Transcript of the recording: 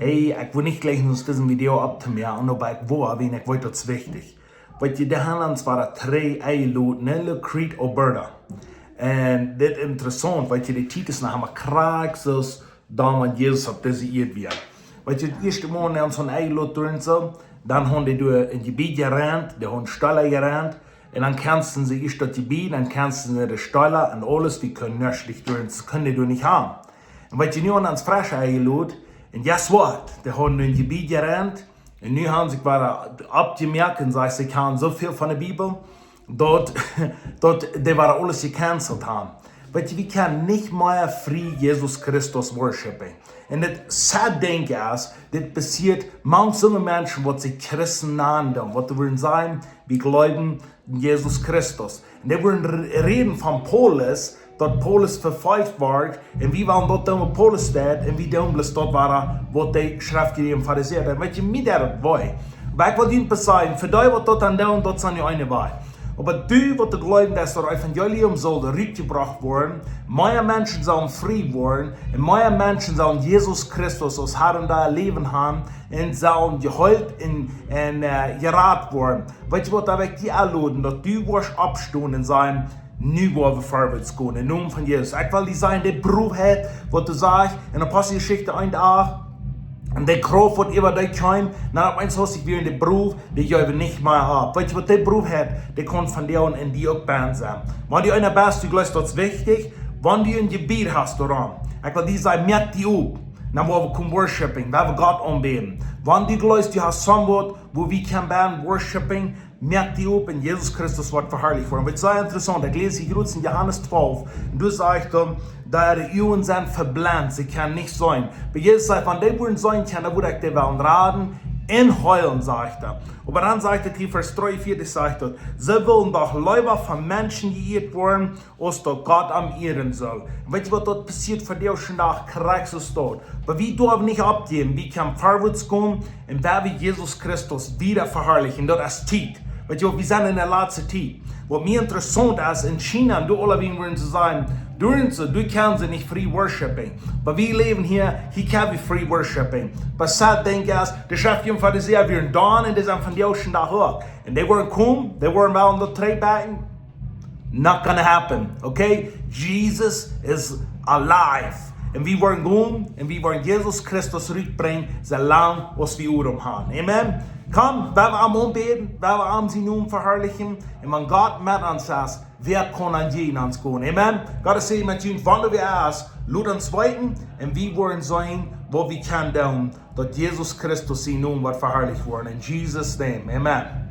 Hey, ik wil niet gleich ons diesem Video abzumerken, aber ich will, ich wollte das wichtig. Weil die Handels waren 3 Eiloten, Nelle, Crete, Alberta. Und das ist interessant, weil die Titel nach einem Krieg, so damals Jesus hat desiert wird. Weil die erste Mal in so ein Eilot drin so, dann haben die durch ein Gebiet gerannt, die haben Steuer gerannt, und dann kannst du sie erst das Gebiet, dann kannst du die Steuer und alles, die können nördlich drin, das können die nicht haben. Und weil die nun ans Frische Eilot, und guess what? Die haben in ein Gebiet gerannt, und nu haben sie abgemerkt, und sie kennen so viel von der Bibel, dort die waren alles gecancelt haben. Weil wir können nicht mehr frei Jesus Christus worshipen. Und das sad Ding ist, das passiert manche Menschen, die sich Christen nennen, die wollen sagen, wir glauben in Jesus Christus. Und die wollen reden von Paulus, dass Paulus verfolgt war, und wie waren dort in Paulus steht, und wie damals dort waren, wo die Schrift gegeben Pharisäer. Und wenn ihr mir das wollt, aber ich will Ihnen sagen, für die, die dort an der und dort sind, ja eine Wahl. Aber die, die glauben, dass das Evangelium soll zurückgebracht werden, mehr Menschen sollen frei werden, und mehr Menschen sollen Jesus Christus als Herr und Herr leben haben, und sollen geheilt und gerat werden. Weißt du, was ich die einladen, dass du wirst abstehen und sagen, nu wollen wir vorwärts gehen, im Namen von Jesus. Ich will die sagen, der Beruf hat, was du sagst, in der Apostelgeschichte 1,8, und der Kraft wird über dich kommen, dann eins hast du wieder in den Beruf, der gebe nicht mehr ab. Weißt du, was der Beruf hat, der kann von dir und in die auch Band sein. Wenn du einer bist, du glaubst, das ist wichtig, wenn du ein Gebiet hast, daran, ich will dir sagen, merk die auf, dann wollen wir kommen worshipping, weil wir Gott anbeten. Wenn du glaubst, du hast somewhat, wo wir können worshipping, merk die auf, und Jesus Christus wird verherrlicht werden. Es ist sehr interessant, ich lese hier in Johannes 12, und du sagst, da die Augen sind verblendet, sie können nicht sein. Aber Jesus sagt, wenn die würden sein können, dann würde ich die wollen raten, in heulen, sagt er. Aber dann sagt er hier, Vers 43, sagt er, sie wollen doch lieber von Menschen geirrt werden, als dass Gott am ehren soll. Und weißt du, was dort passiert für dich schon nach Christus dort? Aber wir dürfen nicht abgeben, wir können vorwärts gehen, und da wir Jesus Christus wieder verherrlichen, das ist Zeit. Weißt du, wir sind in der letzten Zeit. Was mir interessant ist, in China, du alle würden zu sagen, du kannst nicht free worshipping. Aber wir leben hier können wir free worshipping. Was sad Ding ist, die Schrift von der See, wir sind da und die sind von dir schon da hoch. Und die wollen kommen, die wollen mal an der Treibacken. Not gonna happen, okay? Jesus is alive. Und wir wollen gehen, und wir wollen Jesus Christus zurückbringen, solange wir Urum haben. Amen? Komm, wenn wir am Anbeten, wenn wir am sie nun verherrlichen, und wenn Gott mit uns ist, wer kann an jeden uns gehen? Amen? Gott ist mit uns, wann wir erst, lud uns weiten, und wir wollen sein, wo wir können, dass Jesus Christus sie nun wird verherrlicht worden. In Jesus' name, Amen.